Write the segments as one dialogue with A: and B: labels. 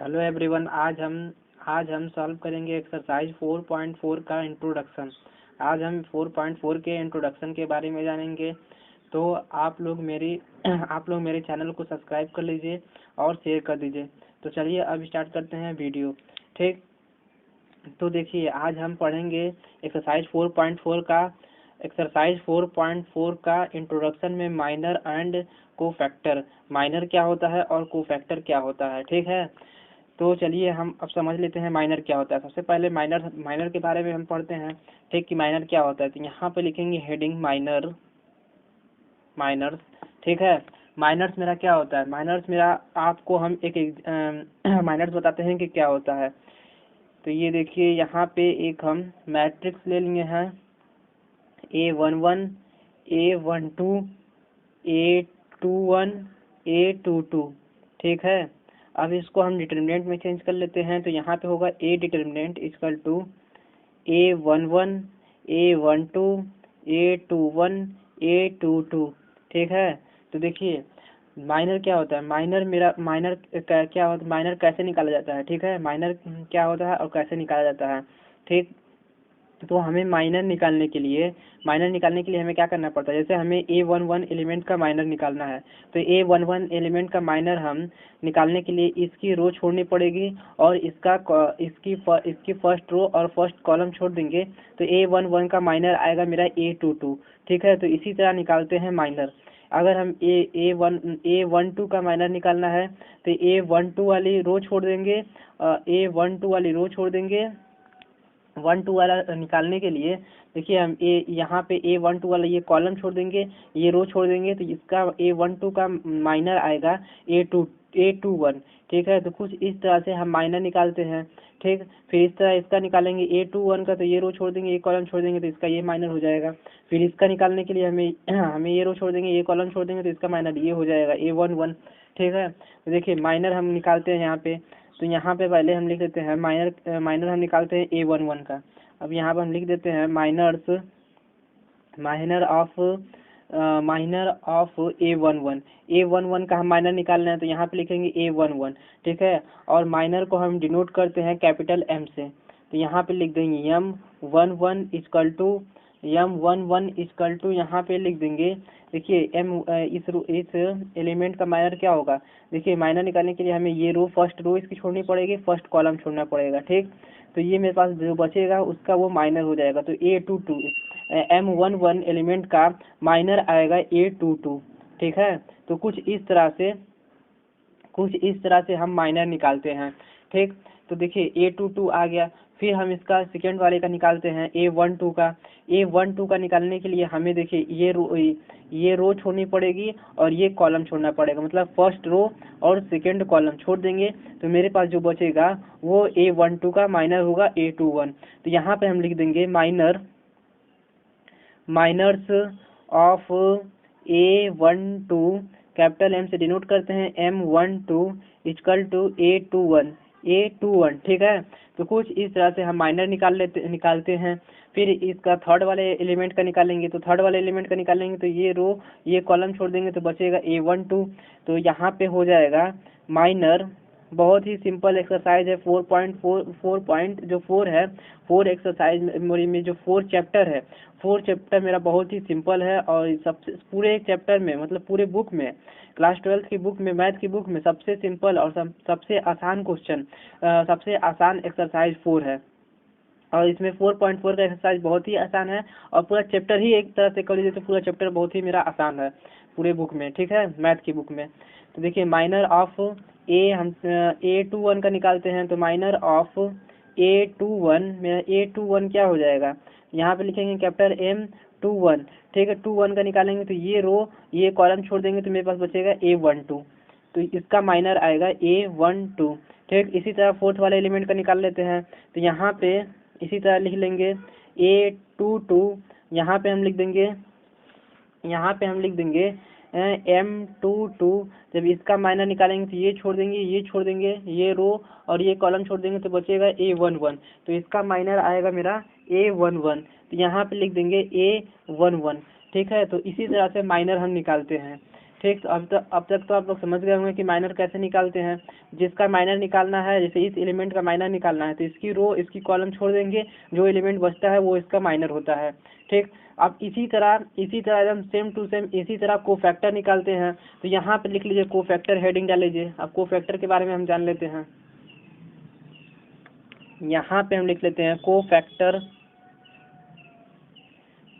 A: Hello everyone. आज हम solve करेंगे एक्सरसाइज 4.4 का इंट्रोडक्शन। आज हम 4.4 के इंट्रोडक्शन के बारे में जानेंगे। तो आप लोग मेरे चैनल को सब्सक्राइब कर लीजिए और शेयर कर दीजिए। तो चलिए अब स्टार्ट करते हैं वीडियो। ठीक, तो देखिए आज हम पढ़ेंगे एक्सरसाइज 4.4 का इंट्रोडक्शन में माइनर एंड कोफैक्टर। माइनर क्या होता है और कोफैक्टर क्या होता है, ठीक है। तो चलिए हम अब समझ लेते हैं माइनर क्या होता है। सबसे पहले माइनर के बारे में हम पढ़ते हैं, ठीक, कि माइनर क्या होता है। तो यहाँ पे लिखेंगे हेडिंग माइनर्स, ठीक है। माइनर्स मेरा क्या होता है, माइनर्स मेरा आपको हम एक माइनर्स बताते हैं कि क्या होता है। तो ये देखिए यहाँ पे एक हम मैट्रिक्स ले लिए हैं, A11, A12, A21, A22, ठीक है। अब इसको हम डिटर्मिनेंट में चेंज कर लेते हैं। तो यहाँ पे होगा A determinant equal to A11, A12, A21, A22, ठीक है। तो देखिए माइनर क्या होता है, माइनर क्या होता है, माइनर कैसे निकाला जाता है, ठीक है। माइनर क्या होता है और कैसे निकाला जाता है, ठीक। तो हमें माइनर निकालने के लिए हमें क्या करना पड़ता है। जैसे हमें A11 एलिमेंट का माइनर निकालना है, तो A11 एलिमेंट का माइनर हम निकालने के लिए इसकी रो छोड़नी पड़ेगी और इसकी फर्स्ट रो और फर्स्ट कॉलम छोड़ देंगे। तो A11 का माइनर आएगा मेरा A22, ठीक है। तो इसी तरह निकालते हैं माइनर। अगर हम A12 का माइनर निकालना है तो A12 वाली रो छोड़ देंगे, A12 वाली रो छोड़ देंगे। 1 2 वाला निकालने के लिए देखिए हम यहाँ पे A12 वाला ये कॉलम छोड़ देंगे, ये रो छोड़ देंगे। तो इसका A12 का माइनर आएगा A21, ठीक है। तो कुछ इस तरह से हम माइनर निकालते हैं, ठीक। फिर इस तरह इसका निकालेंगे A21 का, तो ये रो छोड़ देंगे, ये कॉलम छोड़ देंगे, तो इसका ये माइनर हो जाएगा। फिर इसका निकालने के लिए हमें ये रो छोड़ देंगे, ये कॉलम छोड़ देंगे, तो इसका माइनर ये हो जाएगा A11, ठीक है। तो देखिए माइनर हम निकालते हैं यहाँ पे। तो यहाँ पे पहले हम लिख देते हैं माइनर हम निकालते हैं A11 का। अब यहाँ पर हम लिख देते हैं माइनर ऑफ A11 का हम माइनर निकालना है। तो यहाँ पे लिखेंगे A11, ठीक है। और माइनर को हम डिनोट करते हैं कैपिटल M से। तो यहाँ पे लिख देंगे M11 इक्वल टू यहाँ पे लिख देंगे। देखिए इस एलिमेंट का माइनर क्या होगा। देखिए माइनर निकालने के लिए हमें ये रो फर्स्ट रो इसकी छोड़नी पड़ेगी, फर्स्ट कॉलम छोड़ना पड़ेगा, ठीक। तो ये मेरे पास जो बचेगा उसका वो माइनर हो जाएगा। तो A22 M11 एलिमेंट का माइनर आएगा A22, ठीक है। तो कुछ इस तरह से हम माइनर निकालते हैं, ठीक। तो देखिए A22 आ गया। फिर हम इसका सेकेंड वाले का निकालते हैं A12 का निकालने के लिए हमें देखिए ये रो छोड़नी पड़ेगी और ये कॉलम छोड़ना पड़ेगा, मतलब फर्स्ट रो और सेकेंड कॉलम छोड़ देंगे। तो मेरे पास जो बचेगा वो A12 का माइनर होगा A21। तो यहाँ पे हम लिख देंगे minors of A12 capital M से डिनोट करते हैं M12 इक्वल टू A21, ठीक है। तो कुछ इस तरह से हम माइनर निकालते हैं। फिर इसका थर्ड वाले एलिमेंट का निकालेंगे। तो थर्ड वाले एलिमेंट का निकालेंगे तो ये रो ये कॉलम छोड़ देंगे, तो बचेगा A12। तो यहाँ पे हो जाएगा माइनर। बहुत ही सिंपल एक्सरसाइज है। 4 है 4 एक्सरसाइज मेमोरी में जो 4 चैप्टर है, 4 चैप्टर मेरा बहुत ही सिंपल है। और सबसे पूरे एक चैप्टर में, मतलब पूरे बुक में, क्लास 12 की बुक में, मैथ की बुक में सबसे सिंपल और सबसे आसान क्वेश्चन, सबसे आसान एक्सरसाइज 4 है। और इसमें 4.4 का एक्सरसाइज बहुत ही आसान है। और पूरा चैप्टर ही एक तरह से कर लीजिए तो पूरा चैप्टर बहुत ही मेरा आसान है पूरे बुक में, ठीक है, मैथ की बुक में। तो देखिए माइनर ऑफ हम A21 का निकालते हैं। तो माइनर ऑफ A21 मेरा A21 क्या हो जाएगा, यहाँ पे लिखेंगे कैपिटल M21, ठीक है। 21 का निकालेंगे तो ये रो ये कॉलम छोड़ देंगे तो मेरे पास बचेगा A12। तो इसका माइनर आएगा A12, ठीक। इसी तरह फोर्थ वाले एलिमेंट का निकाल लेते हैं। तो यहाँ पे इसी तरह लिख लेंगे A22। यहाँ पे हम लिख देंगे M22। जब इसका माइनर निकालेंगे तो ये छोड़ देंगे ये रो और ये कॉलम छोड़ देंगे, तो बचेगा A11। तो इसका माइनर आएगा मेरा A11। तो यहाँ पे लिख देंगे A11, ठीक है। तो इसी तरह से माइनर हम निकालते हैं। ठीक, तो अब तक तो आप लोग समझ गए होंगे कि माइनर कैसे निकालते हैं। जिसका माइनर निकालना है, जैसे इस एलिमेंट का माइनर निकालना है तो इसकी रो इसकी कॉलम छोड़ देंगे, जो एलिमेंट बचता है वो इसका माइनर होता है। ठीक, अब इसी तरह एकदम सेम टू सेम इसी तरह कोफैक्टर निकालते हैं। तो यहाँ पे लिख लीजिए कोफैक्टर, हेडिंग डाल लीजिए। अब कोफैक्टर के बारे में हम जान लेते हैं। यहाँ पे हम लिख लेते हैं कोफैक्टर,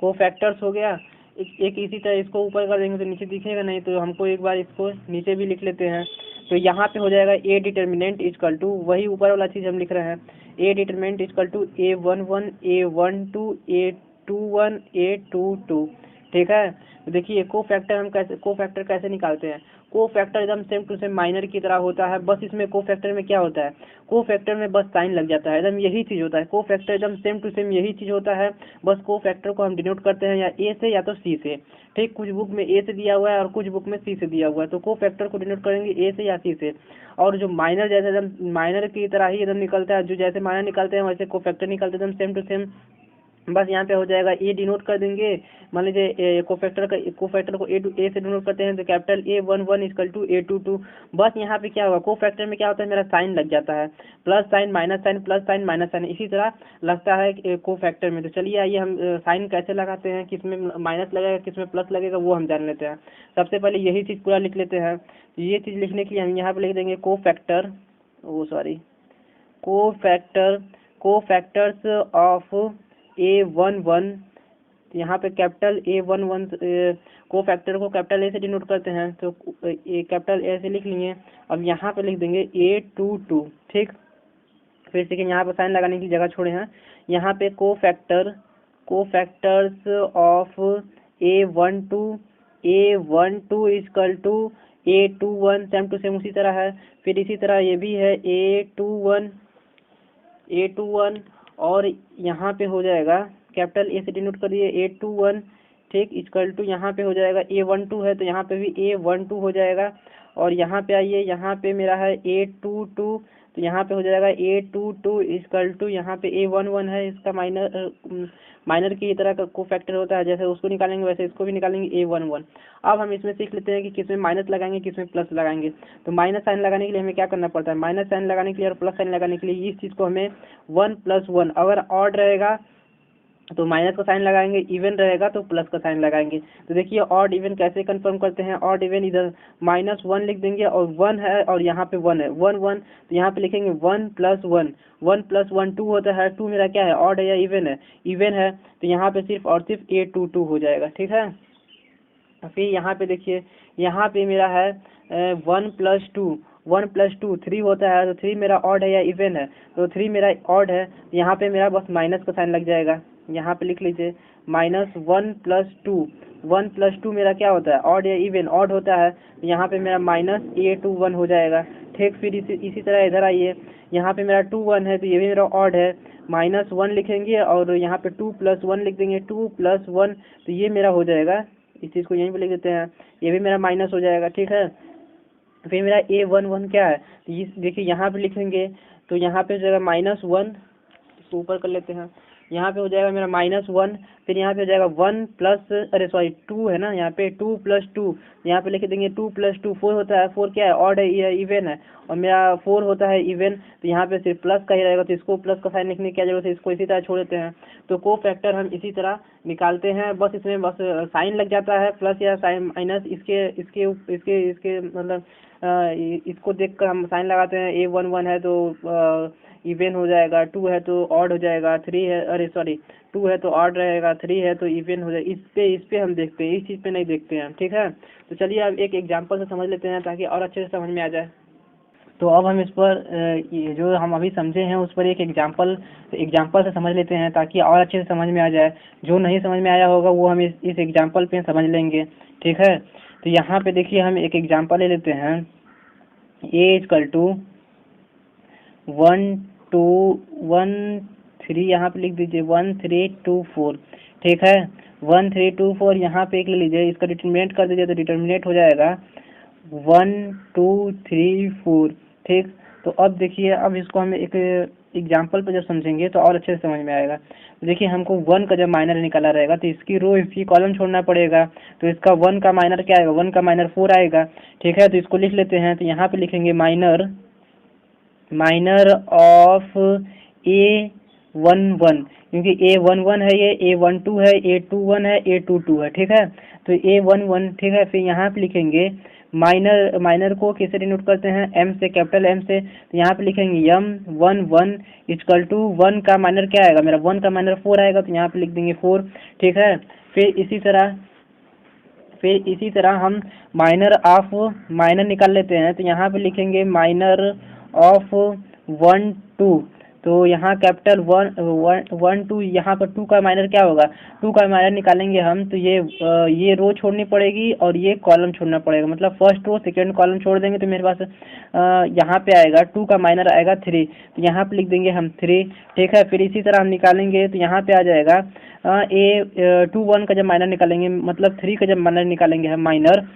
A: कोफैक्टर्स हो गया। एक इसी तरह इसको ऊपर कर देंगे तो नीचे दिखेगा नहीं, तो हमको एक बार इसको नीचे भी लिख लेते हैं। तो यहाँ पे हो जाएगा ए डिटर्मिनेंट इक्वल टू, वही ऊपर वाला चीज़ हम लिख रहे हैं, ए determinant equal to A11 A12 A21 A22। ठीक है, तो देखिए कोफैक्टर कैसे निकालते हैं। कोफैक्टर एकदम सेम टू सेम माइनर की तरह होता है, बस इसमें कोफैक्टर में क्या होता है, कोफैक्टर में बस साइन लग जाता है, एकदम यही चीज़ होता है। कोफैक्टर एकदम सेम टू सेम यही चीज़ होता है, बस कोफैक्टर को हम डिनोट करते हैं या ए से या तो सी से। ठीक, कुछ बुक में ए से दिया हुआ है और कुछ बुक में सी से दिया हुआ है, तो कोफैक्टर को डिनोट करेंगे ए से या सी से। और जो माइनर जैसे एकदम माइनर की तरह ही एकदम निकलता है, जो जैसे माइनर निकलते हैं वैसे कोफैक्टर निकलते हैं एकदम सेम टू सेम। बस यहाँ पे हो जाएगा ए डिनोट कर देंगे, मान लीजिए कोफैक्टर को ए से डिनोट करते हैं तो capital A11 equal to A22। बस यहाँ पे क्या होगा, कोफैक्टर में क्या होता है, मेरा साइन लग जाता है, plus sign minus sign plus sign minus sign, इसी तरह लगता है कोफैक्टर में। तो चलिए आइए हम साइन कैसे लगाते हैं, किसमें माइनस लगेगा किसमें प्लस लगेगा वो हम जान लेते हैं। सबसे पहले यही चीज़ पूरा लिख लेते हैं। ये चीज़ लिखने के लिए हम यहाँ पे लिख देंगे कोफैक्टर्स ऑफ A11। यहाँ पे कैपिटल A11 कोफैक्टर को कैपिटल ए से डिनोट करते हैं, तो कैपिटल ए से लिख लिए। अब यहाँ पे लिख देंगे A22। ठीक, फिर से यहाँ पे साइन लगाने की जगह छोड़े हैं, यहाँ पे cofactors of A12 equal to A21, same to same उसी तरह है। फिर इसी तरह ये भी है A21 और यहाँ पे हो जाएगा कैपिटल ए से डिनोट कर दिए A21। ठीक, इक्वल टू यहाँ पे हो जाएगा A12 है तो यहाँ पे भी A12 हो जाएगा। और यहाँ पे आइए, यहाँ पे मेरा है A22, तो यहाँ पे हो जाएगा A22 इक्वल टू यहाँ पे A11 है, इसका माइनर की तरह का कोफैक्टर होता है, जैसे उसको निकालेंगे वैसे इसको भी निकालेंगे A11। अब हम इसमें सीख लेते हैं कि किसमें माइनस लगाएंगे किसमें प्लस लगाएंगे। तो माइनस साइन लगाने के लिए हमें क्या करना पड़ता है, माइनस साइन लगाने के लिए और प्लस साइन लगाने के लिए इस चीज़ को हमें 1+1, अगर ऑड रहेगा तो माइनस का साइन लगाएंगे, इवन रहेगा तो प्लस का साइन लगाएंगे। तो देखिए ऑड इवन कैसे कंफर्म करते हैं, ऑड इवन इधर -1 लिख देंगे और 1 है और यहाँ पे 1 है, 1 1, तो यहाँ पे लिखेंगे 1+1, 1+1 2 होता है, 2 मेरा क्या है, ऑड है या इवन है, इवन है, तो यहाँ पे सिर्फ और सिर्फ A22 हो जाएगा। ठीक है, फिर यहाँ पे देखिए, यहाँ पे मेरा है 1+2 3 होता है, तो 3 मेरा ऑड है या इवन है, तो 3 मेरा ऑड है, यहाँ पे मेरा बस माइनस का साइन लग जाएगा। यहाँ पे लिख लीजिए -1+2 मेरा क्या होता है, ऑड या इवन, ऑड होता है, तो यहाँ पे मेरा -A21 हो जाएगा। ठीक, फिर इसी तरह इधर आइए, यहाँ पे मेरा 2 1 है तो ये भी मेरा ऑड है, -1 लिखेंगे और यहाँ पे 2+1 लिख देंगे, 2+1, तो ये मेरा हो जाएगा, इस चीज़ को यहीं पे लिख देते हैं, ये भी मेरा माइनस हो जाएगा। ठीक है, फिर मेरा A11 क्या है, तो ये देखिए यहाँ पे लिखेंगे, तो यहाँ पे हो जाएगा -1, इसको ऊपर कर लेते हैं, यहाँ पे हो जाएगा मेरा -1, फिर यहाँ पे हो जाएगा 2 है ना, यहाँ पे 2+2, यहाँ पे लिख देंगे 2+2 4 होता है, 4 क्या है, ऑड है या इवन है, और मेरा 4 होता है इवन, तो यहाँ पे सिर्फ प्लस का ही रहेगा, तो इसको प्लस का साइन लिखने की क्या जरूरत है, इसको इसी तरह छोड़ देते हैं। तो कोफैक्टर हम इसी तरह निकालते हैं, बस इसमें बस साइन लग जाता है, प्लस या साइन माइनस, इसके इसके इसके इसके मतलब इसको देखकर हम साइन लगाते हैं। A11 है तो इवन हो जाएगा, 2 है तो ऑड हो जाएगा, 3 है, अरे सॉरी 2 है तो ऑड रहेगा, 3 है तो इवन हो जाएगा। इस पे हम देखते हैं, इस चीज़ पे नहीं देखते हैं। ठीक है, तो चलिए अब एक एग्जांपल से समझ लेते हैं ताकि और अच्छे से समझ में आ जाए। तो अब हम इस पर ये जो हम अभी समझे हैं उस पर एक एग्जांपल से समझ लेते हैं ताकि और अच्छे से समझ में आ जाए। जो नहीं समझ में आया होगा वो हम इस एग्जांपल पे समझ लेंगे। ठीक है, तो यहाँ पे देखिए हम एक एग्जांपल ले लेते हैं, A = 1 2 1 3, यहाँ पे लिख दीजिए 1 3 2 4। ठीक है, 1 3 2 4 यहाँ पे एक ले लीजिए, इसका डिटर्मिनेंट कर दीजिए तो डिटर्मिनेंट हो जाएगा 1 2 3 4। ठीक, तो अब देखिए, अब इसको हम एक एग्जाम्पल पर जब समझेंगे तो और अच्छे से समझ में आएगा। तो देखिए, हमको 1 का जब माइनर निकाला रहेगा तो इसकी रो इसकी कॉलम छोड़ना पड़ेगा। तो इसका 1 का माइनर क्या आएगा, 1 का माइनर 4 आएगा। ठीक है, तो इसको लिख लेते हैं। तो यहाँ पे लिखेंगे माइनर ऑफ A11, क्योंकि A11 है, ये A12 है, A21 है, A22 है। ठीक है, तो A11। ठीक है, फिर यहाँ पे लिखेंगे माइनर को किससे डिनोट करते हैं, M से, कैपिटल M से। तो यहाँ पे लिखेंगे M11 इक्वल टू 1 का माइनर क्या आएगा, मेरा 1 का माइनर 4 आएगा, तो यहाँ पे लिख देंगे 4। ठीक है, फिर इसी तरह हम माइनर निकाल लेते हैं। तो यहाँ पे लिखेंगे माइनर ऑफ 1 2। तो यहाँ कैपिटल 1 2, यहाँ पर 2 का माइनर क्या होगा, 2 का माइनर निकालेंगे हम तो ये रो छोड़नी पड़ेगी और ये कॉलम छोड़ना पड़ेगा। मतलब फर्स्ट रो सेकंड कॉलम छोड़ देंगे तो मेरे पास यहाँ पे आएगा 2 का माइनर आएगा 3, तो यहाँ पे लिख देंगे हम 3। ठीक है, फिर इसी तरह हम निकालेंगे तो यहाँ पे आ जाएगा A21 का जब माइनर निकालेंगे, मतलब 3 का जब माइनर निकालेंगे हम माइनर,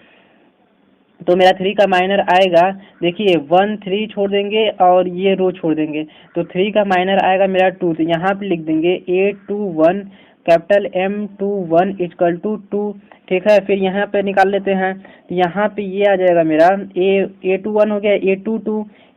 A: तो मेरा 3 का माइनर आएगा। देखिए 1 3 छोड़ देंगे और ये रो छोड़ देंगे, तो 3 का माइनर आएगा मेरा 2। तो यहाँ पे लिख देंगे A21 capital M21 equal to 2। ठीक है, फिर यहाँ पे निकाल लेते हैं। तो यहाँ पे ये आ जाएगा मेरा A21 हो गया,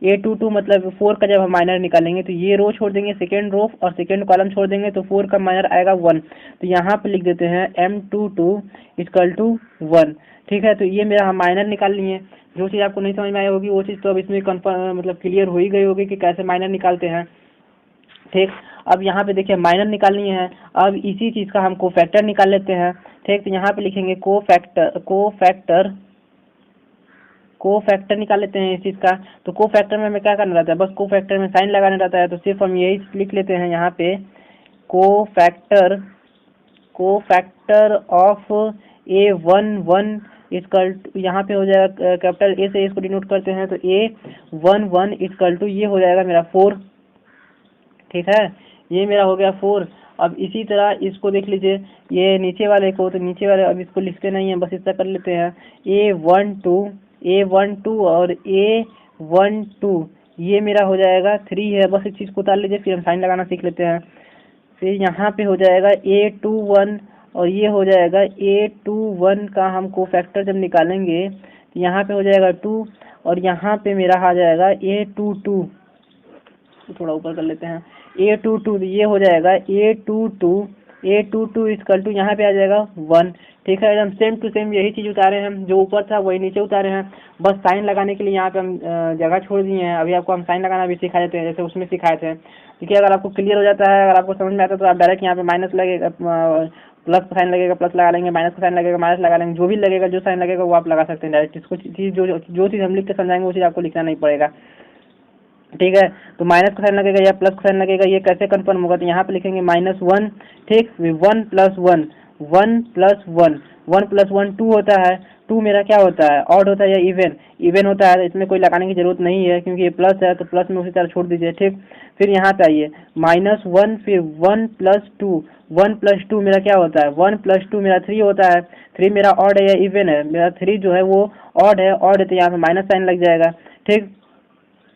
A: A22 मतलब 4 का जब हम माइनर निकालेंगे तो ये रो छोड़ देंगे, सेकेंड रो और सेकेंड कॉलम छोड़ देंगे, तो 4 का माइनर आएगा 1। तो यहाँ पे लिख देते हैं M22 इक्वल टू 1। ठीक है, तो ये मेरा हम माइनर निकाल लिए। जो चीज़ आपको नहीं समझ में आई होगी वो चीज़ तो अब इसमें कन्फर्म मतलब क्लियर हो ही गई होगी कि कैसे माइनर निकालते हैं। ठीक, अब यहाँ पे देखिए माइनर निकालनी है। अब इसी चीज़ का हम कोफैक्टर निकाल लेते हैं। ठीक, तो यहाँ पे लिखेंगे कोफैक्टर निकाल लेते हैं इस चीज़ का। तो कोफैक्टर में हमें क्या करना रहता है, बस कोफैक्टर में साइन लगाना रहता है। तो सिर्फ हम यही लिख लेते हैं यहाँ पे कोफैक्टर ऑफ A11 इक्वल यहाँ पे हो जाएगा कैपिटल A से इसको डिनोट करते हैं, तो A11 इक्वल टू ये हो जाएगा मेरा 4। ठीक है, ये मेरा हो गया 4। अब इसी तरह इसको देख लीजिए, ये नीचे वाले को, तो नीचे वाले अब इसको लिखते नहीं है, बस इसका कर लेते हैं A12 और A12, ये मेरा हो जाएगा 3 है। बस इस चीज़ को उतार लीजिए, फिर हम साइन लगाना सीख लेते हैं। फिर यहाँ पे हो जाएगा A21 और ये हो जाएगा A21 का हम कोफैक्टर जब निकालेंगे तो यहाँ पे हो जाएगा 2 और यहाँ पे मेरा आ जाएगा A22, थोड़ा ऊपर कर लेते हैं, A22, ये हो जाएगा A22 इक्वल टू यहाँ पे आ जाएगा 1। ठीक है, एकदम सेम टू सेम यही चीज़ उतारे हैं, जो ऊपर था वही नीचे उतारे हैं। बस साइन लगाने के लिए यहाँ पे हम जगह छोड़ दिए हैं। अभी आपको हम साइन लगाना भी सिखा देते हैं, जैसे उसमें सिखाए थे। ठीक है, अगर आपको क्लियर हो जाता है, अगर आपको समझ में आता है तो आप डायरेक्ट यहाँ पे माइनस लगेगा, प्लस का साइन लगेगा प्लस लगा लेंगे, माइनस का साइन लगेगा माइनस लगा लेंगे, जो भी लगेगा, जो साइन लगेगा वो आप लगा सकते हैं डायरेक्ट। इसको चीज़ जो चीज़ हम लिख के समझाएंगे वो चीज़ आपको लिखना नहीं पड़ेगा। ठीक है, तो माइनस का साइन लगेगा या प्लस का साइन लगेगा, ये कैसे कन्फर्म होगा, तो यहाँ पे लिखेंगे -1। ठीक, 1 + 1 1 + 1 1 + 1 2 होता है। 2 मेरा क्या होता है, ऑड होता है या इवन होता है। इसमें कोई लगाने की जरूरत नहीं है क्योंकि ये प्लस है, तो प्लस में उसी तरह छोड़ दीजिए। ठीक, फिर यहाँ पे आइए -1, फिर 1 + 2 1 + 2 मेरा क्या होता है, 1 + 2 मेरा 3 होता है। 3 मेरा ऑड है या इवन है, मेरा 3 जो है वो ऑड है, तो यहाँ पे माइनस साइन लग जाएगा। ठीक,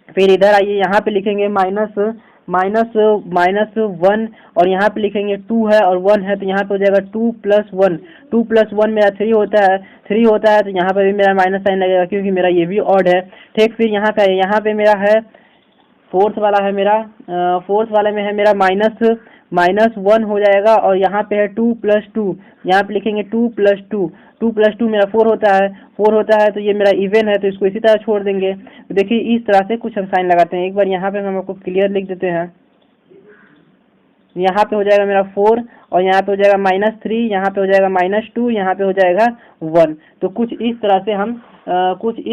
A: फिर इधर आइए, यहाँ पे लिखेंगे माइनस 1 और यहाँ पे लिखेंगे 2 है और 1 है, तो यहाँ पे हो जाएगा 2 + 1 2 + 1 मेरा 3 होता है। तो यहाँ पे भी मेरा माइनस साइन लगेगा क्योंकि मेरा ये भी ऑड है। ठीक, फिर यहाँ पे यहाँ पे मेरा है फोर्थ वाला है मेरा फोर्थ वाले में है मेरा -1 हो जाएगा और यहाँ पे है 2 + 2, यहाँ पे लिखेंगे 2 + 2 मेरा 4 होता है, तो ये मेरा इवन है, तो इसको इसी तरह छोड़ देंगे। तो देखिए इस तरह से कुछ हम साइन लगाते हैं। एक बार यहाँ पे हम आपको क्लियर लिख देते हैं। यहाँ पे हो जाएगा मेरा 4 और यहाँ पे हो जाएगा -3, यहाँ पे हो जाएगा -2, यहाँ पे हो जाएगा 1। तो कुछ इस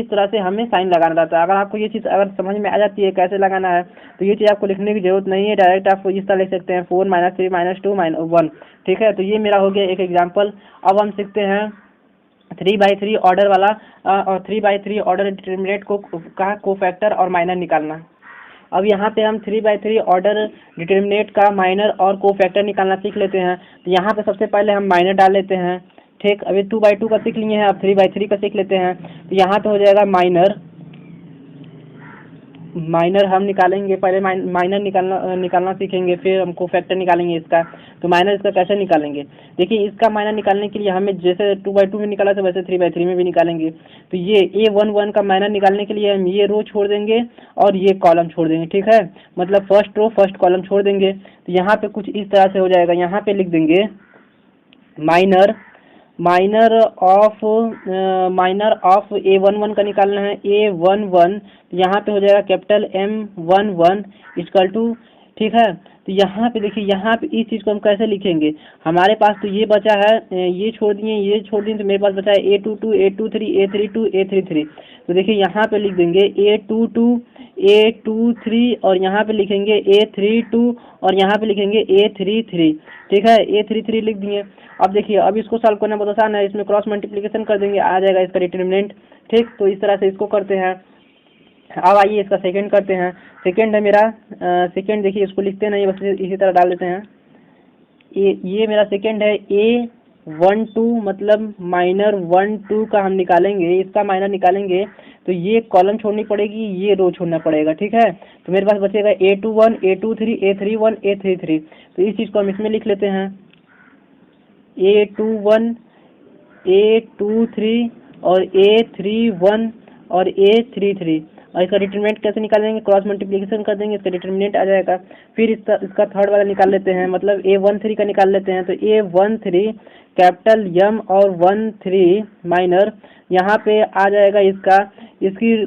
A: तरह से हमें साइन लगाना रहता है। अगर आपको ये चीज़ अगर समझ में आ जाती है कैसे लगाना है, तो ये चीज़ आपको लिखने की जरूरत नहीं है, डायरेक्ट आप इस तरह लिख सकते हैं 4 -3 -2 -1। ठीक है, तो ये मेरा हो गया एक एग्जाम्पल। अब हम सीखते हैं 3/3 ऑर्डर वाला और 3/3 ऑर्डर डिटरमिनेंट का कोफैक्टर और माइनर निकालना। अब यहाँ पे हम 3/3 ऑर्डर डिटरमिनेंट का माइनर और कोफैक्टर निकालना सीख लेते हैं। तो यहाँ पे सबसे पहले हम माइनर डाल लेते हैं। ठीक, अभी 2/2 का सीख लिए हैं, अब 3/3 का सीख लेते हैं। तो यहाँ पे हो जाएगा माइनर माइनर हम निकालेंगे, पहले माइनर निकालना सीखेंगे, फिर हम कोफैक्टर निकालेंगे इसका। तो माइनर इसका कैसे निकालेंगे, देखिए इसका माइनर निकालने के लिए हमें जैसे 2/2 में निकाला था वैसे 3/3 में भी निकालेंगे। तो ये A11 का माइनर निकालने के लिए हम ये रो छोड़ देंगे और ये कॉलम छोड़ देंगे, ठीक है, मतलब फर्स्ट रो फर्स्ट कॉलम छोड़ देंगे। तो यहाँ पे कुछ इस तरह से हो जाएगा, यहाँ पे लिख देंगे माइनर ऑफ A11 का निकालना है, A11 यहाँ पे हो जाएगा कैपिटल M11 इक्वल टू, ठीक है। तो यहाँ पे देखिए, यहाँ पे इस चीज़ को हम कैसे लिखेंगे, हमारे पास तो ये बचा है, ये छोड़ दिए तो मेरे पास बचा है A22 A23 A32 A33। तो देखिए यहाँ पे लिख देंगे A22 A23 और यहाँ पे लिखेंगे A32 और यहाँ पे लिखेंगे A33, ठीक है, A33 लिख दिए। अब देखिए, अब इसको सॉल्व करना बहुत आसान है, इसमें क्रॉस मल्टीप्लिकेशन कर देंगे, आ जाएगा इसका डिटरमिनेंट, ठीक। तो इस तरह से इसको करते हैं। अब आइए इसका सेकंड करते हैं। सेकंड है मेरा, सेकंड देखिए इसको लिखते नहीं, बस इसी तरह डाल देते हैं। ये मेरा सेकंड है A12, मतलब माइनर 1 2 का हम निकालेंगे, इसका माइनर निकालेंगे तो ये कॉलम छोड़नी पड़ेगी, ये रो छोड़ना पड़ेगा, ठीक है। तो मेरे पास बचेगा A21 A23 A31 A33। तो इस चीज़ को हम इसमें लिख लेते हैं, A21 A23 और A31 और A33। और इसका डिटरमिनेंट कैसे निकालेंगे, क्रॉस मल्टीप्लिकेशन कर देंगे, इसका डिटरमिनेंट आ जाएगा। फिर इसका थर्ड वाला निकाल लेते हैं, मतलब A13 का निकाल लेते हैं। तो A13 कैपिटल M और 13 माइनर, यहाँ पे आ जाएगा इसकी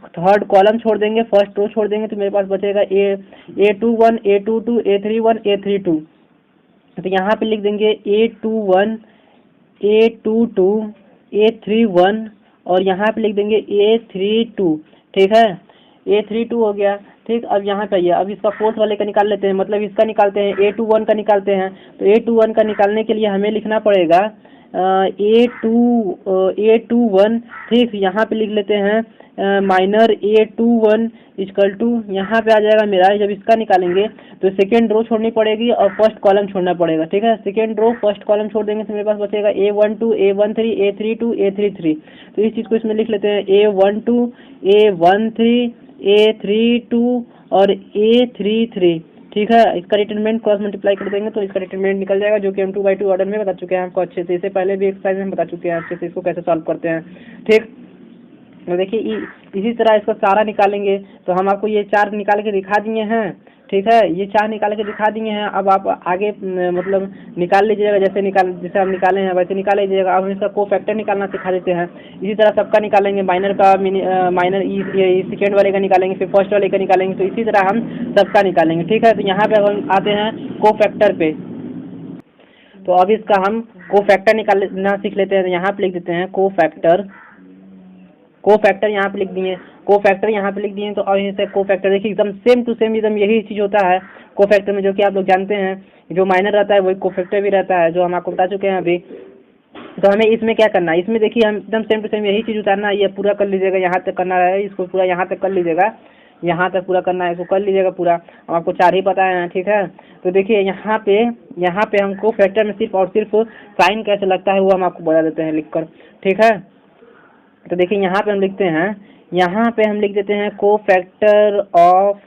A: थर्ड कॉलम छोड़ देंगे, फर्स्ट रो छोड़ देंगे, तो मेरे पास बचेगा A21 A22 A31 A32। तो यहाँ पे लिख देंगे A21 A22 A31 और यहाँ पे लिख देंगे A32, ठीक है, A32 हो गया, ठीक। अब यहाँ पे आइए, अब इसका फोर्थ वाले का निकाल लेते हैं, मतलब इसका निकालते हैं, A21 का निकालते हैं। तो A21 का निकालने के लिए हमें लिखना पड़ेगा A21, ठीक। यहाँ पे लिख लेते हैं माइनर A21 इक्वल टू, यहाँ पे आ जाएगा मेरा, जब इसका निकालेंगे तो सेकेंड रो छोड़नी पड़ेगी और फर्स्ट कॉलम छोड़ना पड़ेगा, ठीक है। सेकेंड रो फर्स्ट कॉलम छोड़ देंगे तो मेरे पास बचेगा A12 A13 A32 A33। तो इस चीज़ को इसमें लिख लेते हैं A12 A13 A32 और A33, ठीक है। इसका डिटरमिनेंट क्रॉस मल्टीप्लाई कर देंगे तो इसका डिटरमिनेंट निकल जाएगा, जो कि हम 2/2 ऑर्डर में बता चुके हैं आपको अच्छे से, इससे पहले भी एक्सरसाइज में बता चुके हैं अच्छे से इसको कैसे सॉल्व करते हैं, ठीक। तो देखिए इसी तरह इसका सारा निकालेंगे। तो हम आपको ये 4 निकाल के दिखा दिए हैं, ठीक है, ये 4 निकाल के दिखा दिए हैं। अब आप आगे मतलब निकाल लीजिएगा, जैसे हम निकाले हैं वैसे निकाल लीजिएगा। अब हम इसका कोफैक्टर निकालना सिखा देते हैं, इसी तरह सबका निकालेंगे, माइनर का माइनर सेकेंड वाले का निकालेंगे, फिर फर्स्ट वाले का निकालेंगे, तो इसी तरह हम सबका निकालेंगे, ठीक है। तो यहाँ पे हम आते हैं कोफैक्टर पे। तो अब इसका हम कोफैक्टर निकालना सीख लेते हैं। तो यहाँ पे लिख देते हैं कोफैक्टर यहाँ पे लिख दिए, कोफैक्टर यहाँ पे लिख दिए। तो और इसे कोफैक्टर देखिए एकदम सेम टू सेम एकदम यही चीज़ होता है कोफैक्टर में, जो कि आप लोग जानते हैं, जो माइनर रहता है वही कोफैक्टर भी रहता है, जो हम आपको बता चुके हैं अभी। तो हमें इसमें क्या करना है, इसमें देखिए हम एकदम सेम टू सेम यही चीज़ उतारना है, ये पूरा कर लीजिएगा, यहाँ तक करना है, इसको पूरा यहाँ तक कर लीजिएगा, यहाँ तक पूरा करना है, इसको कर लीजिएगा पूरा। आपको 4 ही पता है, ठीक है। तो देखिए यहाँ पे हमको फैक्टर में सिर्फ और सिर्फ साइन कैसे लगता है वो हम आपको बता देते हैं लिखकर, ठीक है। तो देखिए यहाँ पे हम लिखते हैं, यहाँ पे हम लिख देते हैं cofactor of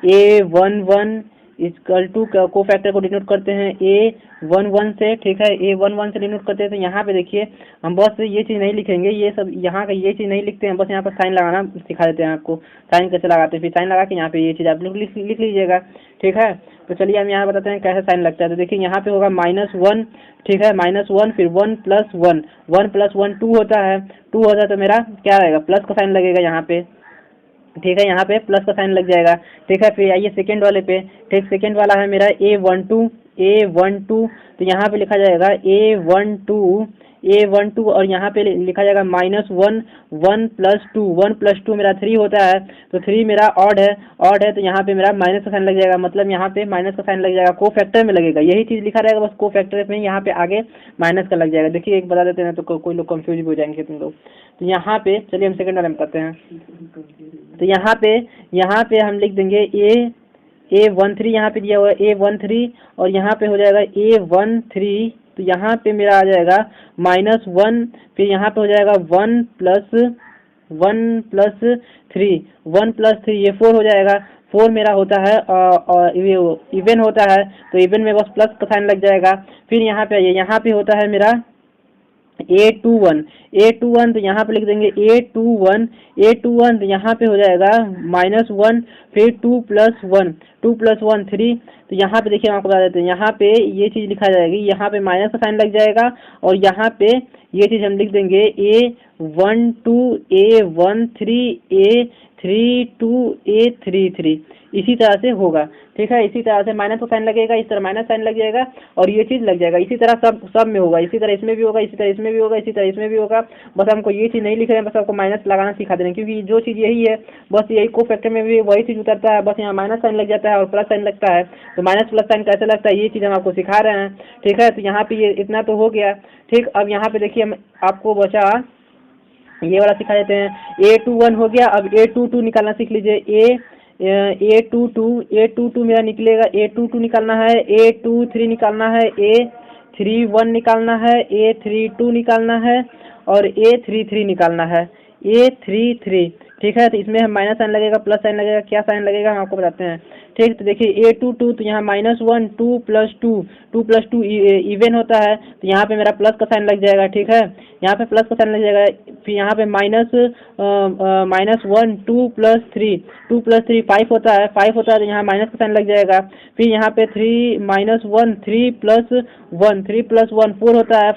A: A11 equal to, cofactor को डिनोट करते हैं A11 से, ठीक है, A11 से डिनोट करते हैं। तो यहाँ पे देखिए हम बस ये चीज़ नहीं लिखेंगे, ये सब यहाँ का ये चीज़ नहीं लिखते हैं, बस यहाँ पर साइन लगाना सिखा देते हैं आपको, साइन कैसे लगाते हैं, फिर साइन लगा के यहाँ पे ये चीज़ आप लिख लीजिएगा, ठीक है। तो चलिए हम यहाँ बताते हैं कैसे साइन लगता है। तो देखिए यहाँ पे होगा -1, ठीक है, -1, फिर 1 + 1, 1 + 1 2 होता है, 2 होता है तो मेरा क्या आएगा, प्लस का साइन लगेगा यहाँ पे, ठीक है, यहाँ पे प्लस का साइन लग जाएगा, ठीक है। फिर आइए सेकेंड वाले पे, ठीक, सेकेंड वाला है मेरा A12, तो यहाँ पे लिखा जाएगा A12 और यहाँ पे लिखा जाएगा -1, 1 + 2, 1 + 2 मेरा 3 होता है, तो 3 मेरा ऑड है, तो यहाँ पे मेरा माइनस का साइन लग जाएगा, मतलब यहाँ पे माइनस का साइन लग जाएगा, कोफैक्टर में लगेगा, यही चीज़ लिखा रहेगा, बस कोफैक्टर में यहाँ पे आगे माइनस का लग जाएगा। देखिए एक बता देते हैं तो कोई लोग कंफ्यूज भी हो जाएंगे तुम लोग। तो यहाँ पे चलिए हम सेकेंड वाले में बताते हैं। तो यहाँ पे हम लिख देंगे A13, यहाँ पे दिया हुआ है A13 और यहाँ पे हो जाएगा A13, तो यहाँ पे मेरा आ जाएगा -1, फिर यहाँ पे हो जाएगा 1 + 1+3, 1+3 ये 4 हो जाएगा। 4 मेरा होता है और इवन होता है, तो इवन में बस प्लस का साइन लग जाएगा। फिर यहाँ पे आइए, यहाँ पे होता है मेरा A21 तो यहाँ पे लिख देंगे A21 तो यहाँ पे हो जाएगा -1, फिर 2+1 3। तो यहाँ पे देखिए हम आपको बता देते हैं, यहाँ पे ये चीज़ लिखा जाएगी, यहाँ पे माइनस का साइन लग जाएगा और यहाँ पे ये चीज़ हम लिख देंगे A12 A13 A32 A33, इसी तरह से होगा। ठीक है, इसी तरह से माइनस का साइन लगेगा, इस तरह माइनस साइन लग जाएगा और ये चीज़ लग जाएगा। इसी तरह सब में होगा, इसी तरह इसमें भी होगा, इसी तरह इसमें भी होगा, इसी तरह इसमें भी होगा। बस हमको ये चीज़ नहीं लिख रहे हैं, बस आपको माइनस लगाना सिखा दे रहे हैं, क्योंकि जो चीज़ यही है बस यही को फैक्टर में भी वही चीज़ उतरता है, बस यहाँ माइनस साइन लग जाता है और प्लस साइन लगता है। तो माइनस प्लस साइन कैसे लगता है ये चीज़ हम आपको सिखा रहे हैं। ठीक है, तो यहाँ पे ये इतना तो हो गया। ठीक, अब यहाँ पे देखिए हम आपको बचा ये वाला सिखा देते हैं। A21 हो गया, अब A22 निकालना सीख लीजिए। A22 मेरा निकलेगा, A22 निकालना है, A23 निकालना है, A31 निकालना है, A32 निकालना है और A33 निकालना है, A33। ठीक है, तो इसमें हम माइनस साइन लगेगा, प्लस साइन लगेगा, क्या साइन लगेगा हम आपको बताते हैं। ठीक, तो देखिए A22 तो यहाँ -1 2+2 इवन होता है, तो यहाँ पे मेरा प्लस का साइन लग जाएगा। ठीक है, यहाँ पे प्लस का साइन लग जाएगा। फिर यहाँ पे -1 2+3 5 होता है, तो यहाँ माइनस का साइन लग जाएगा। फिर यहाँ पे 3 +1 4 होता है,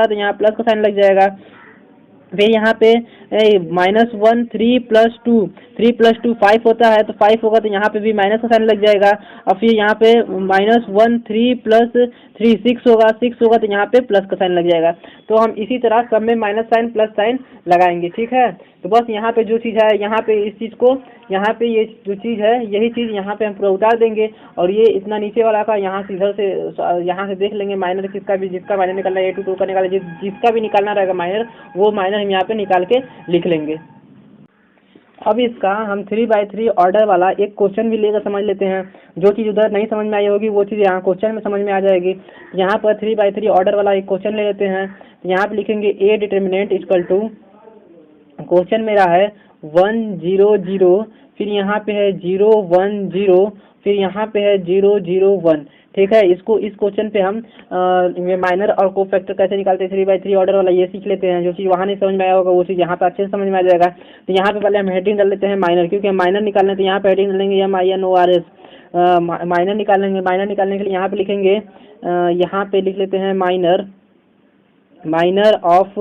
A: तो यहाँ प्लस का साइन लग जाएगा। फिर यहाँ पे -1 3+2 5 होता है, तो 5 होगा, तो यहाँ पे भी माइनस का साइन लग जाएगा। और फिर यहाँ पे -1 3+3 6 होगा, तो यहाँ पे प्लस का साइन लग जाएगा। तो हम इसी तरह सब में माइनस साइन प्लस साइन लगाएंगे। ठीक है, तो बस यहाँ पे जो चीज़ है, यहाँ पे इस चीज़ को, यहाँ पे ये जो चीज़ है यही चीज़ यहाँ पे हम पूरा उतार देंगे और ये इतना नीचे वाला का यहाँ से इधर से यहाँ से देख लेंगे माइनर किसका भी, जिसका माइनर निकालना है A22 का निकाले, जिसका भी निकालना रहेगा माइनर, वो माइनर हम यहाँ पे निकाल के लिख लेंगे। अब इसका हम 3/3 ऑर्डर वाला एक क्वेश्चन भी लेकर समझ लेते हैं। जो चीज़ उधर नहीं समझ में आई होगी वो चीज़ यहाँ क्वेश्चन में समझ में आ जाएगी। यहाँ पर 3/3 ऑर्डर वाला एक क्वेश्चन ले लेते हैं। यहाँ पे लिखेंगे A determinant equal to, question मेरा है 1 0 0, फिर यहाँ पे है 0 1 0, फिर यहाँ पे है 0 0 1। ठीक है, इसको इस क्वेश्चन पे हम माइनर और को फैक्टर कैसे निकालते हैं 3/3 ऑर्डर वाला ये सीख लेते हैं। जो चीज़ वहाँ नहीं समझ में आया होगा वो चीज़ यहाँ पे अच्छे से समझ में आ जाएगा। तो यहाँ पे पहले हम हेडिंग डाल लेते हैं माइनर, क्योंकि हम माइनर निकालने हैं, तो यहाँ पे हेडिंग डालेंगे MINORS माइनर निकालने के लिए यहाँ पे लिखेंगे, यहाँ पे लिख लेते हैं माइनर ऑफ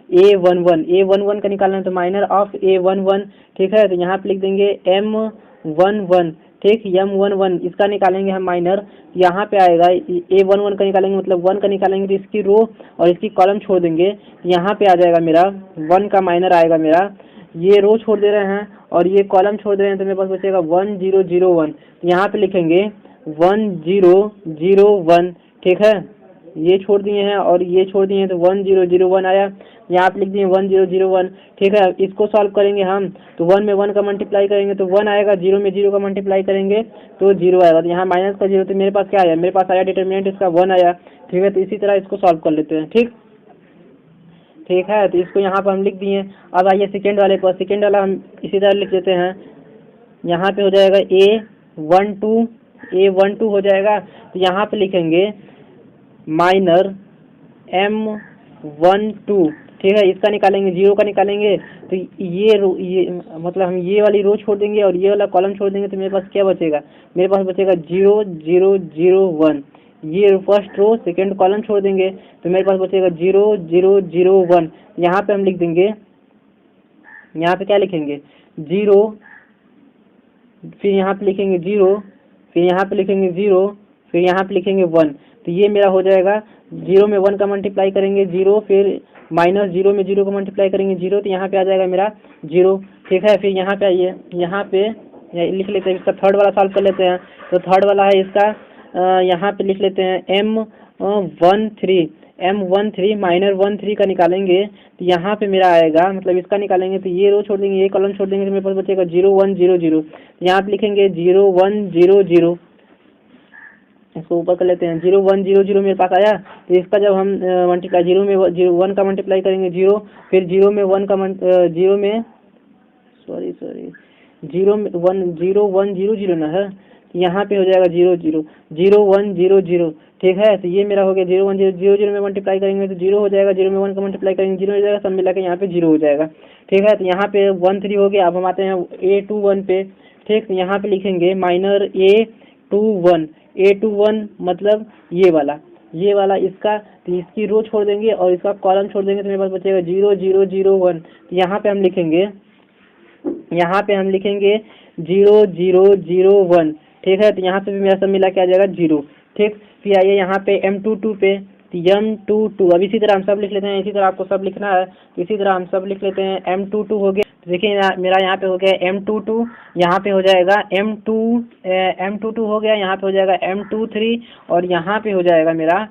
A: A11 का निकालना है, तो माइनर ऑफ A11। ठीक है, तो यहाँ पे लिख देंगे M11। ठीक, M11 इसका निकालेंगे हम माइनर, यहाँ पे आएगा A11 का निकालेंगे, मतलब 1 का निकालेंगे, तो इसकी रो और इसकी कॉलम छोड़ देंगे, यहाँ पे आ जाएगा मेरा 1 का माइनर आएगा मेरा। ये रो छोड़ दे रहे हैं और ये कॉलम छोड़ दे रहे हैं, तो मेरे पास बचेगा 1 0 0 1। तो यहाँ पे लिखेंगे 1 0 0 1। ठीक है, ये छोड़ दिए हैं और ये छोड़ दिए हैं, तो 1 0 0 1 आया। यहाँ पे लिख दिए 1 0 0 1। ठीक है, इसको सॉल्व करेंगे हम, तो 1 में 1 का मल्टीप्लाई करेंगे तो 1 आएगा, 0 में 0 का मल्टीप्लाई करेंगे तो 0 आएगा। तो यहाँ माइनस का 0, तो मेरे पास क्या आया, मेरे पास आया डिटर्मिनेंट इसका 1 आया। ठीक है, तो इसी तरह इसको सॉल्व कर लेते हैं। ठीक है, तो इसको यहाँ पर हम लिख दिए। अब आइए सेकेंड वाले पर, सेकेंड वाला हम इसी तरह लिख देते हैं। यहाँ पे हो जाएगा A12 हो जाएगा, तो यहाँ पे लिखेंगे माइनर M12। ठीक है, इसका निकालेंगे, 0 का निकालेंगे, तो ये मतलब हम ये वाली रो छोड़ देंगे और ये वाला कॉलम छोड़ देंगे, तो मेरे पास क्या बचेगा, मेरे पास बचेगा 0 0 0 1। ये फर्स्ट रो सेकेंड कॉलम छोड़ देंगे, तो मेरे पास बचेगा 0 0 0 1। यहाँ पे हम लिख देंगे, यहाँ पे क्या लिखेंगे 0, फिर यहाँ पे लिखेंगे 0, फिर यहाँ पे लिखेंगे 0, फिर यहाँ पे लिखेंगे 1। तो ये मेरा हो जाएगा, 0 में 1 का मल्टीप्लाई करेंगे 0, फिर -0 में 0 का मल्टीप्लाई करेंगे 0, तो यहाँ पे आ जाएगा मेरा 0। ठीक है, फिर यहाँ पे आइए, यहाँ पे लिख लेते हैं, इसका थर्ड वाला सॉल्व कर लेते हैं। तो थर्ड वाला है इसका, यहाँ पे लिख लेते हैं M13 माइनर 13 का निकालेंगे, तो यहाँ पे मेरा आएगा, मतलब इसका निकालेंगे, तो ये रो छोड़ देंगे, ये कॉलम छोड़ देंगे, तो मेरे पास बचेगा 0 1 0 0। यहाँ पे लिखेंगे 0 1 0 0, इसको ऊपर कर लेते हैं, 0 1 0 0 मेरे पास आया। तो इसका जब हम मल्टीप्लाई 0 में 1 का मल्टीप्लाई करेंगे 0, फिर 0 में 1 का 0 में सॉरी 0 1 0 ना है, यहाँ पे हो जाएगा 0 0 0 1 0 0। ठीक है, तो ये मेरा हो गया 0 1 0 0 0 में मल्टीप्लाई करेंगे तो 0 हो जाएगा, 0 में 1 का मल्टीप्लाई करेंगे 0 हो जाएगा, सब मिला के यहाँ पे 0 हो जाएगा। ठीक है, तो यहाँ पे 1 3 हो गया। अब हम आते हैं A21 पे। ठीक, तो यहाँ पे लिखेंगे माइनर A21 मतलब ये वाला इसका, तो इसकी रो छोड़ देंगे और इसका कॉलम छोड़ देंगे तो मेरे पास बचेगा 0 0 0 1। तो यहाँ पे हम लिखेंगे 0 0 0 1। ठीक है, तो यहाँ पे भी मेरा सब मिला के आ जाएगा 0। ठीक, फिर आइए यहाँ पे M22 पे, तो M22 अब इसी तरह हम सब लिख लेते हैं, इसी तरह आपको सब लिखना है, इसी तरह हम सब लिख लेते हैं। M22 हो गया, तो देखिए मेरा यहाँ पे हो गया M22, यहाँ पे हो जाएगा M22 हो गया, यहाँ पे हो जाएगा M23 और यहाँ पे हो जाएगा मेरा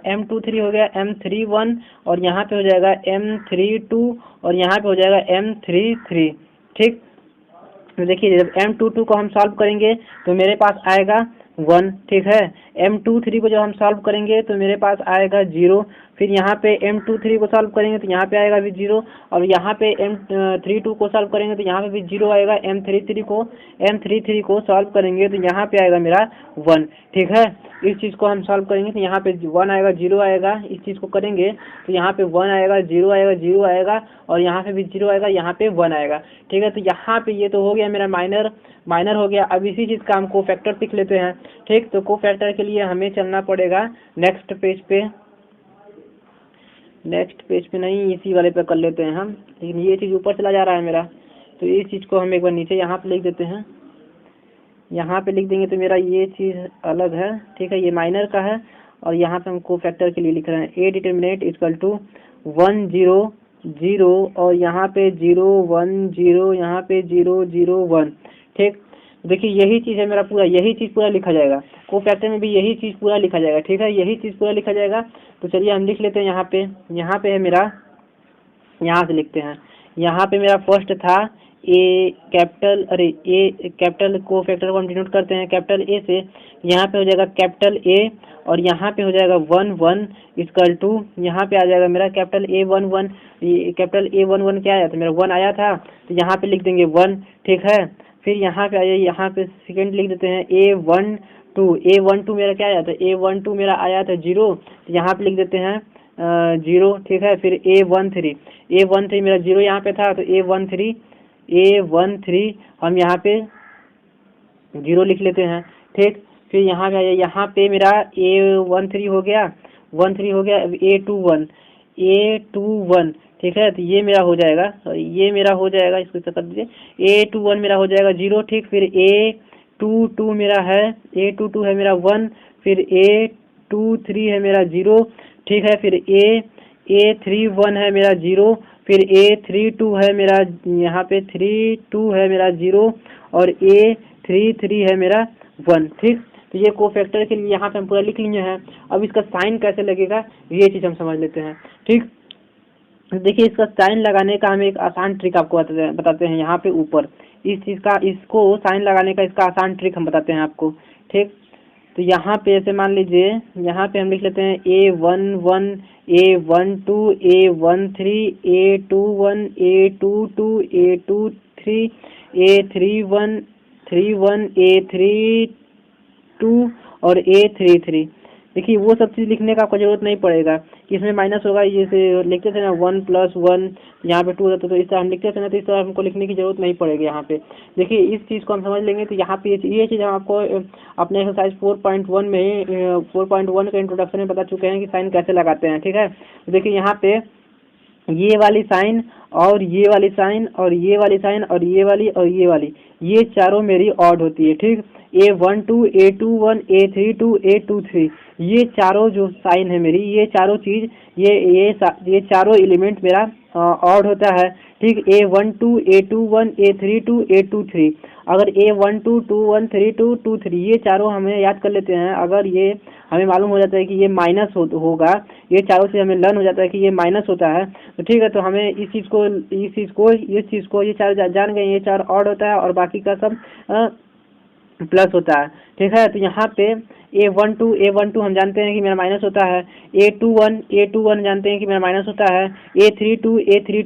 A: M23 हो गया M31 और यहाँ पे हो जाएगा M32 और यहाँ पे हो जाएगा M33। ठीक, तो देखिए जब M22 को हम सॉल्व करेंगे तो मेरे पास आएगा 1। ठीक है, M23 को जब हम सॉल्व करेंगे तो मेरे पास आएगा 0। फिर यहाँ पे M23 को सॉल्व करेंगे तो यहाँ पे आएगा भी 0 और यहाँ पे M32 को सॉल्व करेंगे तो यहाँ पे भी 0 आएगा। M33 को सॉल्व करेंगे तो यहाँ पे आएगा मेरा 1। ठीक है, इस चीज़ को हम सॉल्व करेंगे तो यहाँ पे 1 आएगा, 0 आएगा। इस चीज़ को करेंगे तो यहाँ पे 1 आएगा, 0 आएगा, 0 आएगा और यहाँ पे भी 0 आएगा, यहाँ पे 1 आएगा। ठीक है, तो यहाँ पे ये तो हो गया मेरा माइनर हो गया। अब इसी चीज़ का हम को फैक्टर सीख लेते हैं। ठीक, तो को फैक्टर के लिए हमें चलना पड़ेगा नेक्स्ट पेज पे नहीं, इसी वाले पे कर लेते हैं हम, लेकिन ये चीज़ ऊपर चला जा रहा है मेरा, तो इस चीज़ को हम एक बार नीचे यहाँ पे लिख देते हैं। यहाँ पे लिख देंगे तो मेरा ये चीज़ अलग है। ठीक है, ये माइनर का है और यहाँ पे हम को फैक्टर के लिए लिख रहे हैं A डिटर्मिनेंट इक्वल टू 1 0 0 और यहाँ पे 0 1 0, यहाँ पे 0 0 1। ठीक, देखिए यही चीज़ है मेरा पूरा, यही चीज़ पूरा लिखा जाएगा, को फैक्टर में भी यही चीज़ पूरा लिखा जाएगा। ठीक है, यही चीज़ पूरा लिखा जाएगा। तो चलिए हम लिख लेते हैं यहाँ पे है मेरा, यहाँ से लिखते हैं। यहाँ पे मेरा फर्स्ट था ए कैपिटल को फैक्टर को हम डिनोट करते हैं कैपिटल ए से। यहाँ पे हो जाएगा कैपिटल ए और यहाँ पे हो जाएगा 1 1 इक्वल टू, यहाँ पे आ जाएगा मेरा कैपिटल A 1 1। कैपिटल A 1 1 क्या आया था मेरा 1 आया था, तो यहाँ पे लिख देंगे 1। ठीक है, फिर यहाँ पे आइए, यहाँ पे सेकेंड लिख देते हैं A 1 2 मेरा क्या आया था, A 1 2 मेरा आया था 0, तो यहाँ पे लिख देते हैं 0। ठीक है, फिर A 1 3 मेरा 0 यहाँ पे था, तो A 1 3 हम यहाँ पे 0 लिख लेते हैं। ठीक, फिर यहाँ पे आइए, यहाँ पे मेरा A 1 3 हो गया, 1 3 हो गया। अब A 2 1। ठीक है, तो ये मेरा हो जाएगा, इसको कर दीजिए, A 2 1 मेरा हो जाएगा 0। ठीक, फिर A 2 2 मेरा है, A 2 2 है मेरा 1, फिर A 2 3 है मेरा 0। ठीक है, फिर A 3 1 है मेरा 0, फिर A 3 2 है मेरा, यहाँ पे 3 2 है मेरा 0 और A 3 3 है मेरा 1। ठीक, तो ये को फैक्टर के लिए यहाँ पे हम पूरा लिख लिए हैं। अब इसका साइन कैसे लगेगा ये चीज़ हम समझ लेते हैं। ठीक, देखिए इसका साइन लगाने का हम एक आसान ट्रिक आपको बताते हैं। यहाँ पे ऊपर इस चीज़ का, इसको साइन लगाने का इसका आसान ट्रिक हम बताते हैं आपको। ठीक, तो यहाँ पे ऐसे मान लीजिए, यहाँ पे हम लिख लेते हैं A 1 1 A 1 2 A 1 3 A 2 1 A 2 2 A 2 3 A 3 1 3 1 A 3 2 और A 3 3। देखिए वो सब चीज़ लिखने का आपको जरूरत नहीं पड़ेगा कि इसमें माइनस होगा, जैसे लिखते थे ना 1 + 1, यहाँ पे 2 होता तो इस तरह हम लिखते थे ना, तो इस तरह हमको लिखने की जरूरत नहीं पड़ेगी। यहाँ पे देखिए इस चीज़ को हम समझ लेंगे तो यहाँ पे ये चीज़ हम आपको अपने एक्सरसाइज 4.1 में 4.1 के इंट्रोडक्शन में बता चुके हैं कि साइन कैसे लगाते हैं। ठीक है, तो देखिए यहाँ पे ये वाली साइन और ये वाली साइन और ये वाली साइन और ये वाली ये चारों मेरी ऑड होती है। ठीक, A 1 2 A 2 1 A 3 2 A 2 3 ये चारों जो साइन है मेरी, ये चारों चीज़, ये चारों एलिमेंट मेरा ऑड होता है। ठीक, A 1 2 A 2 1 A 3 2 A 2 3। अगर A 1 2 2 1 3 2 2 3 ये चारों हमें याद कर लेते हैं। अगर ये हमें मालूम हो जाता है कि ये माइनस होगा, ये चारों से हमें लर्न हो जाता है कि ये माइनस होता है, तो ठीक है, तो हमें इस चीज़ को ये चार जान गए, ये चार ऑड होता है और बाकी का सब प्लस होता है। ठीक है, तो यहाँ पे A 1 2 हम जानते हैं कि मेरा माइनस होता है, A 2 1 जानते हैं कि मेरा माइनस होता है, A 3 2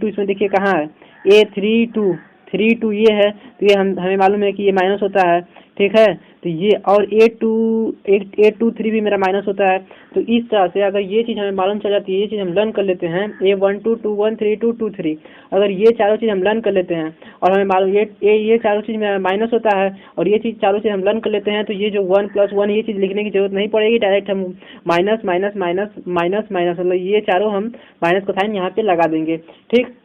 A: इसमें देखिए कहाँ है, A32 ये है, तो ये हमें मालूम है कि ये माइनस होता है, ठीक है। तो ये और A23 भी मेरा माइनस होता है। तो इस तरह से अगर ये चीज़ हमें मालूम चल जाती है, ये चीज़ हम लर्न कर लेते हैं, A12 21 32 23, अगर ये चारों चीज़ हम लर्न कर लेते हैं और हमें मालूम ये चारों चीज़ में माइनस होता है और ये चीज़ चारों चीज़ हम लर्न कर लेते हैं, तो ये जो 1 + 1 ये चीज़ लिखने की जरूरत नहीं पड़ेगी, डायरेक्ट हम minus minus minus minus minus मतलब ये चारों हम माइनस का साइन यहाँ पे लगा देंगे, ठीक।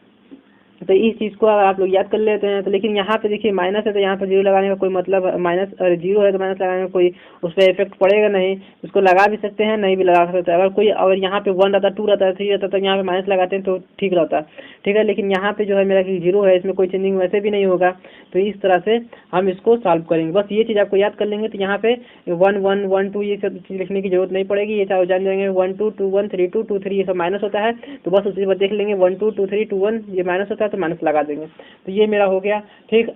A: तो इस चीज़ को आप लोग याद कर लेते हैं। तो लेकिन यहाँ पे देखिए माइनस है, तो यहाँ पर जीरो लगाने का कोई मतलब, माइनस जीरो है तो माइनस लगाने का कोई उस पर इफेक्ट पड़ेगा नहीं। उसको लगा भी सकते हैं, नहीं भी लगा सकते। अगर यहाँ पे 1 रहता, 2 रहता, 3 रहता, तो यहाँ पे माइनस लगाते हैं तो ठीक रहता, ठीक है। लेकिन यहाँ पे जो है मेरा कि जीरो है, इसमें कोई चेंजिंग वैसे भी नहीं होगा। तो इस तरह से हम इसको सॉल्व करेंगे। बस ये चीज़ आपको याद कर लेंगे। तो यहाँ पे 1 1 1 2 ये सब चीज़ लिखने की जरूरत नहीं पड़ेगी, ये चारों जान जाएंगे। 1 2 2 1 3 2 2 3 ये सब माइनस होता है, तो बस उसी पर देख लेंगे 1 2 2 3 2 1 ये माइनस होता है तो माइनस लगा देंगे। तो ये मेरा हो गया, ठीक।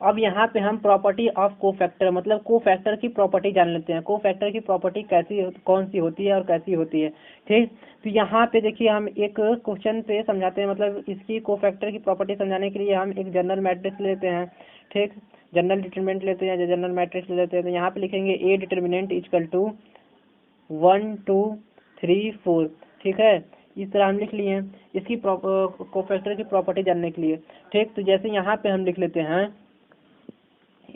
A: अब यहाँ पे हम प्रॉपर्टी ऑफ कोफैक्टर मतलब कोफैक्टर की प्रॉपर्टी जान लेते हैं। कोफैक्टर की प्रॉपर्टी कौन सी होती है और कैसी होती है, ठीक। तो यहाँ पे देखिए हम एक क्वेश्चन पे समझाते हैं, मतलब इसकी कोफैक्टर की प्रॉपर्टी समझाने के लिए हम एक जनरल मैट्रिक्स लेते हैं, ठीक। जनरल डिटरमिनेंट लेते हैं, जनरल मैट्रिक्स लेते हैं। तो यहाँ पे लिखेंगे ए डिटरमिनेंट इक्वल टू 1 2 3 4, ठीक है। इस तरह हम लिख लिए हैं इसकी कोफैक्टर की प्रॉपर्टी जानने के लिए, ठीक। तो जैसे यहाँ पे हम लिख लेते हैं,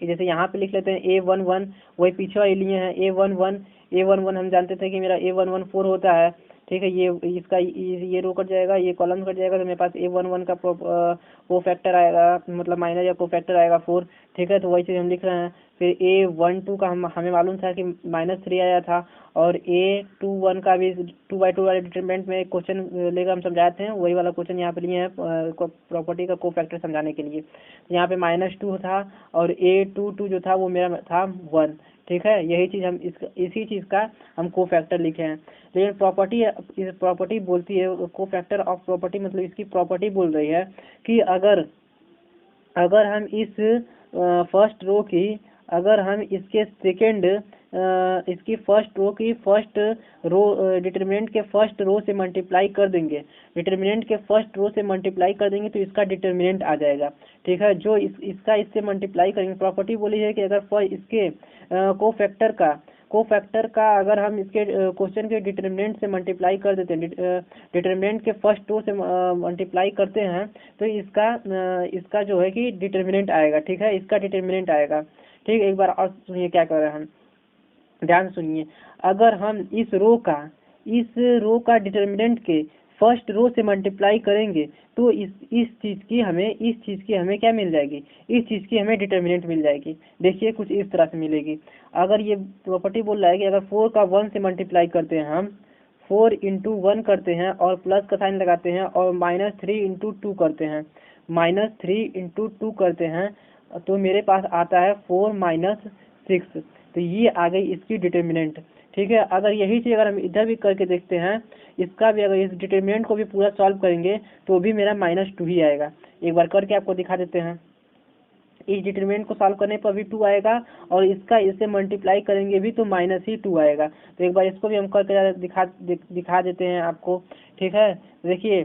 A: जैसे यहाँ पे लिख लेते हैं A11, वही पीछे वाले लिए हैं A11 हम जानते थे कि मेरा A11 4 होता है, ठीक है। ये इसका ये रो कट जाएगा, ये कॉलम कट जाएगा, तो मेरे पास A11 का कोफैक्टर आएगा, मतलब माइनस या कोफैक्टर आएगा 4, ठीक है। तो वही चीज़ हम लिख रहे हैं। फिर A12 का हमें मालूम था कि -3 आया था, और A21 का भी 2/2 वाले डिटरमिनेंट में क्वेश्चन लेकर हम समझाते हैं, वही वाला क्वेश्चन यहाँ पे लिए हैं प्रॉपर्टी का कोफैक्टर समझाने के लिए। यहाँ पे -2 था और A22 जो था वो मेरा था 1, ठीक है। यही चीज़ हम इसी चीज़ का हम कोफैक्टर लिखे हैं। लेकिन प्रॉपर्टी बोलती है कोफैक्टर ऑफ प्रॉपर्टी, मतलब इसकी प्रॉपर्टी बोल रही है कि अगर हम इस फर्स्ट रो की, अगर हम इसके सेकेंड इसकी फर्स्ट रो की फर्स्ट रो डिटरमिनेंट के फर्स्ट रो से मल्टीप्लाई कर देंगे, डिटरमिनेंट के फर्स्ट रो से मल्टीप्लाई कर देंगे तो इसका डिटरमिनेंट आ जाएगा, ठीक है। जो इसका इससे मल्टीप्लाई करेंगे, प्रॉपर्टी बोली है कि अगर इसके कोफैक्टर का अगर हम इसके क्वेश्चन के डिटरमिनेंट से मल्टीप्लाई कर देते हैं, डिटरमिनेंट के फर्स्ट रो से मल्टीप्लाई करते हैं, तो इसका जो है कि डिटरमिनेंट आएगा, ठीक है। इसका डिटरमिनेंट आएगा, ठीक। एक बार और सुनिए क्या कर रहे हैं हम, ध्यान से सुनिए। अगर हम इस रो का डिटरमिनेंट के फर्स्ट रो से मल्टीप्लाई करेंगे तो इस चीज़ की हमें क्या मिल जाएगी, इस चीज़ की हमें डिटरमिनेंट मिल जाएगी। देखिए कुछ इस तरह से मिलेगी। अगर ये प्रॉपर्टी बोल रहा है कि अगर 4 का 1 से मल्टीप्लाई करते हैं, हम 4 × 1 करते हैं और प्लस का साइन लगाते हैं और -3 × 2 करते हैं, -3 × 2 करते हैं, तो मेरे पास आता है 4 - 6। तो ये आ गई इसकी डिटरमिनेंट, ठीक है। अगर यही चीज़ अगर हम इधर भी करके देखते हैं, इसका भी अगर इस डिटरमिनेंट को भी पूरा सॉल्व करेंगे तो भी मेरा -2 ही आएगा। एक बार करके आपको दिखा देते हैं। इस डिटरमिनेंट को सॉल्व करने पर भी 2 आएगा और इससे मल्टीप्लाई करेंगे भी तो -2 आएगा। तो एक बार इसको भी हम करके दिखा देते हैं आपको, ठीक है। देखिए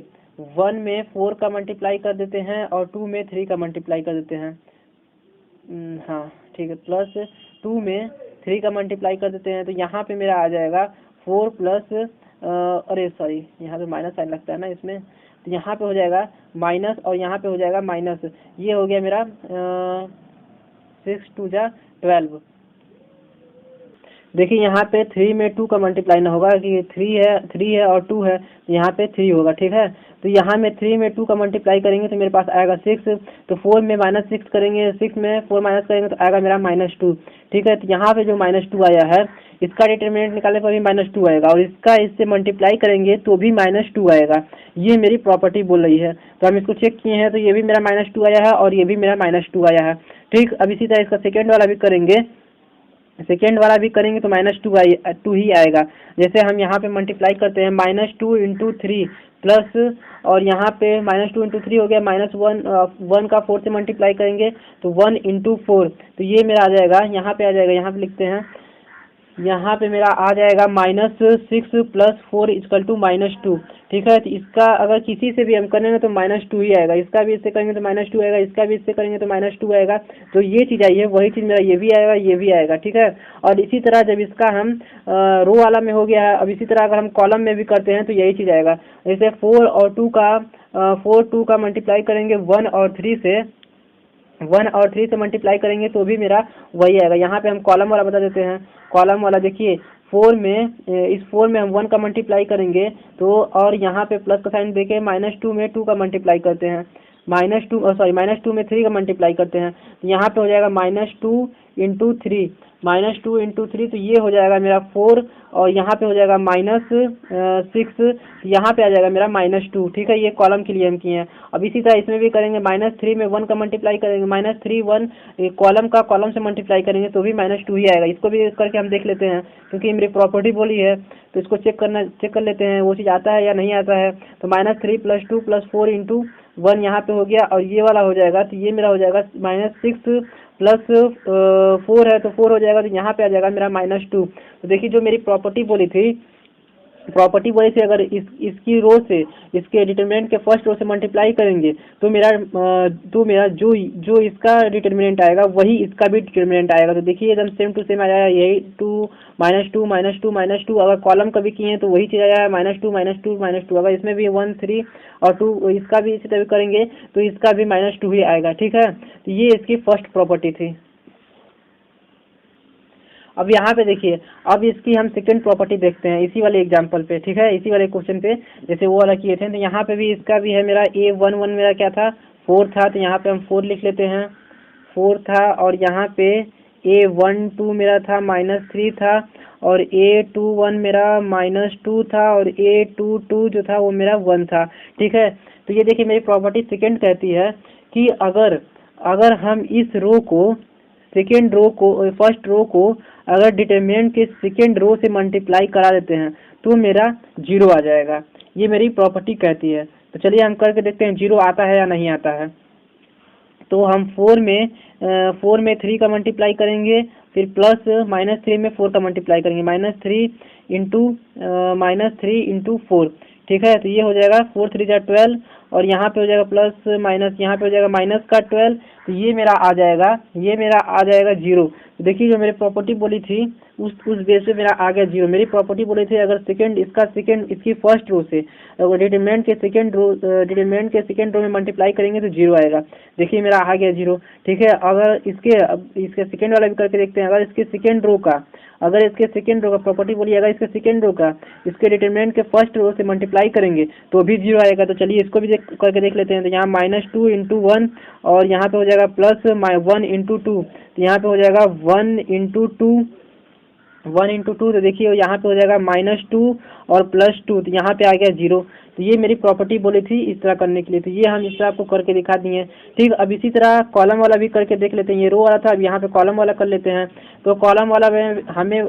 A: 1 में 4 का मल्टीप्लाई कर देते हैं और 2 में 3 का मल्टीप्लाई कर देते हैं, हाँ ठीक है, +2 में 3 का मल्टीप्लाई कर देते हैं, तो यहाँ पे मेरा आ जाएगा 4 प्लस अरे सॉरी यहाँ पे माइनस साइन लगता है ना इसमें, तो यहाँ पे हो जाएगा माइनस और यहाँ पे हो जाएगा माइनस। ये हो गया मेरा 6 2 जा 12। देखिए यहाँ पे 3 में 2 का मल्टीप्लाई ना होगा कि 3 है और 2 है, तो यहाँ पे 3 होगा, ठीक है। तो यहाँ में 3 में 2 का मल्टीप्लाई करेंगे तो मेरे पास आएगा 6, तो 4 में -6 करेंगे, 6 में 4 माइनस करेंगे तो आएगा मेरा -2, ठीक है। तो यहाँ पे जो -2 आया है इसका डिटरमिनेंट निकालने पर भी -2 आएगा और इससे मल्टीप्लाई करेंगे तो भी -2 आएगा। ये मेरी प्रॉपर्टी बोल रही है। तो हम इसको चेक किए हैं तो ये भी मेरा -2 आया है और ये भी मेरा -2 आया है, ठीक। अब इसी तरह इसका सेकेंड वाला भी करेंगे तो -2 ही आएगा। जैसे हम यहाँ पे मल्टीप्लाई करते हैं -2 × 3 प्लस, और यहाँ पे -2 × 3 हो गया, -1 का 4 से मल्टीप्लाई करेंगे तो 1 × 4, तो ये मेरा आ जाएगा, यहाँ पे आ जाएगा, यहाँ पे लिखते हैं यहाँ पे मेरा आ जाएगा -6 + 4 = -2। ठीक है, तो इसका अगर किसी से भी हम करेंगे तो -2 ही आएगा, इसका भी इससे करेंगे तो -2 आएगा, इसका भी इससे करेंगे तो -2 आएगा। तो ये चीज़ आई है, वही चीज़ मेरा ये भी आएगा, ये भी आएगा। ठीक है, और इसी तरह जब इसका हम रो वाला में हो गया है, अब इसी तरह अगर हम कॉलम में भी करते हैं तो यही चीज़ आएगा। जैसे 4 और 2 का मल्टीप्लाई करेंगे 1 और 3 से मल्टीप्लाई करेंगे तो भी मेरा वही आएगा। यहाँ पे हम कॉलम वाला बता देते हैं। कॉलम वाला देखिए, 4 में इस 4 में हम 1 का मल्टीप्लाई करेंगे तो, और यहाँ पे प्लस का साइन देके -2 में 2 का मल्टीप्लाई करते हैं, -2 में 3 का मल्टीप्लाई करते हैं, तो यहाँ पे हो जाएगा -2 × 3, -2 × 3, तो ये हो जाएगा मेरा 4, और यहाँ पे हो जाएगा -6, यहाँ पे आ जाएगा मेरा -2। ठीक है, ये कॉलम के लिए हम किए हैं। अब इसी तरह इसमें भी करेंगे, -3 में 1 का मल्टीप्लाई करेंगे, -3 1 कॉलम का कॉलम से मल्टीप्लाई करेंगे तो भी -2 ही आएगा। इसको भी करके हम देख लेते हैं, क्योंकि मेरी प्रॉपर्टी बोली है तो इसको चेक कर लेते हैं वो चीज़ आता है या नहीं आता है। तो -3 + 2 + 4 × 1 यहाँ पे हो गया, और ये वाला हो जाएगा, तो ये मेरा हो जाएगा -6 + 4 है तो 4 हो जाएगा, तो यहाँ पे आ जाएगा मेरा -2। तो देखिए, जो मेरी प्रॉपर्टी बोली थी अगर इसकी रो से इसके डिटरमिनेंट के फर्स्ट रो से मल्टीप्लाई करेंगे तो मेरा जो इसका डिटरमिनेंट आएगा वही इसका भी डिटरमिनेंट आएगा। तो देखिए, एकदम सेम टू सेम आया, यही 2 -2 -2 -2। अगर कॉलम का भी किए हैं तो वही चीज़ आया है, -2 -2 -2। अगर इसमें भी 1 3 और 2 इसका भी इसी तरह करेंगे तो इसका भी -2 ही आएगा। ठीक है, तो ये इसकी फर्स्ट प्रॉपर्टी थी। अब यहाँ पे देखिए, अब इसकी हम सेकंड प्रॉपर्टी देखते हैं इसी वाले एग्जांपल पे। ठीक है, इसी वाले क्वेश्चन पे जैसे वो वाला किए थे, तो यहाँ पे भी इसका भी है। मेरा A11 मेरा क्या था, 4 था, तो यहाँ पे हम 4 लिख लेते हैं, 4 था। और यहाँ पे A12 मेरा था -3 था, और A21 मेरा -2 था, और A22 जो था वो मेरा 1 था। ठीक है, तो ये देखिए, मेरी प्रॉपर्टी सेकंड कहती है कि अगर हम इस रो को फर्स्ट रो को अगर डिटरमिनेंट के सेकेंड रो से मल्टीप्लाई करा देते हैं तो मेरा 0 आ जाएगा। ये मेरी प्रॉपर्टी कहती है। तो चलिए हम करके देखते हैं 0 आता है या नहीं आता है। तो हम 4 में 3 का मल्टीप्लाई करेंगे, फिर प्लस -3 में 4 का मल्टीप्लाई करेंगे, -3 × 4। ठीक है, तो ये हो जाएगा 4 3 = 12, और यहाँ पे हो जाएगा प्लस माइनस, यहाँ पे हो जाएगा माइनस का 12। तो ये मेरा आ जाएगा 0। तो देखिए, जो मेरी प्रॉपर्टी बोली थी उस बेस पे मेरा आ गया 0। मेरी प्रॉपर्टी बोली थी अगर इसकी फर्स्ट रो से अगर डिटरमिनेंट के सेकेंड रो में मल्टीप्लाई करेंगे तो 0 आएगा। देखिए, मेरा आ गया 0। ठीक है, अगर इसके सेकेंड वाला भी करके देखते हैं। अगर इसके सेकेंड रो का प्रॉपर्टी बोली, अगर इसके सेकेंड रो का इसके डिटरमिनेंट के फर्स्ट रो से मल्टीप्लाई करेंगे तो भी 0 आएगा। तो चलिए इसको भी करके देख लेते हैं। तो यहाँ -2 × 1, और यहाँ पे हो जाएगा प्लस 1 × 2, तो यहाँ पे हो जाएगा 1 × 2। तो देखिए, यहाँ पे हो जाएगा -2 और +2, तो यहाँ पे आ गया 0। तो ये मेरी प्रॉपर्टी बोली थी इस तरह करने के लिए। तो ये हम इस तरह आपको करके दिखा दिए। ठीक, अब इसी तरह कॉलम वाला भी करके देख लेते हैं। ये रो वाला था, अब यहाँ पे कॉलम वाला कर लेते हैं। तो कॉलम वाला में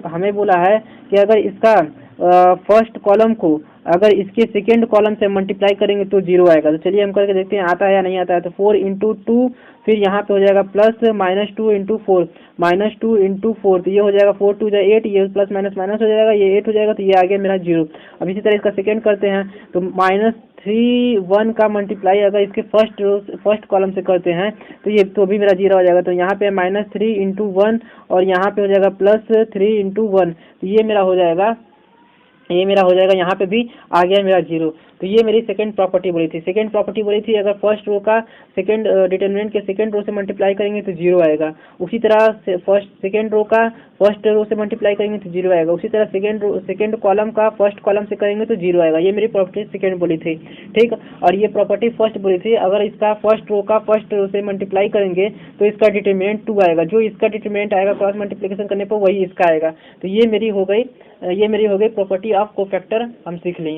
A: हमें बोला है कि अगर इसका फर्स्ट कॉलम को अगर इसके सेकेंड कॉलम से मल्टीप्लाई करेंगे तो 0 आएगा। तो चलिए हम करके देखते हैं आता है या नहीं आता है। तो 4 × 2, फिर यहाँ पे हो जाएगा प्लस -2 × 4, -2 × 4, तो ये हो जाएगा 4 2 8, ये प्लस माइनस माइनस हो जाएगा, ये 8 हो जाएगा, तो ये आ गया मेरा 0। अब इसी तरह इसका सेकेंड करते हैं। तो -3 1 का मल्टीप्लाई अगर इसके फर्स्ट कॉलम से करते हैं तो ये तो भी मेरा 0 हो जाएगा। तो यहाँ पे -3 × 1, और यहाँ पे हो जाएगा +3 × 1, तो ये मेरा हो जाएगा यहाँ पे भी आ गया मेरा 0। तो ये मेरी सेकंड प्रॉपर्टी बोली थी। अगर फर्स्ट रो का सेकंड डिटरमिनेंट के सेकंड रो से मल्टीप्लाई करेंगे तो 0 आएगा। उसी तरह सेकंड रो का फर्स्ट रो से मल्टीप्लाई करेंगे तो 0 आएगा। उसी तरह सेकंड कॉलम का फर्स्ट कॉलम से करेंगे तो 0 आएगा। ये मेरी प्रॉपर्टी सेकंड बोली थी। ठीक, और ये प्रॉपर्टी फर्स्ट बोली थी अगर इसका फर्स्ट रो से मल्टीप्लाई करेंगे तो इसका डिटरमिनेंट 2 आएगा। जो इसका डिटरमिनेंट आएगा क्रॉस मल्टीप्लिकेशन करने पर वही इसका आएगा। तो ये मेरी हो गई प्रॉपर्टी ऑफ कोफैक्टर हम सीख लिए।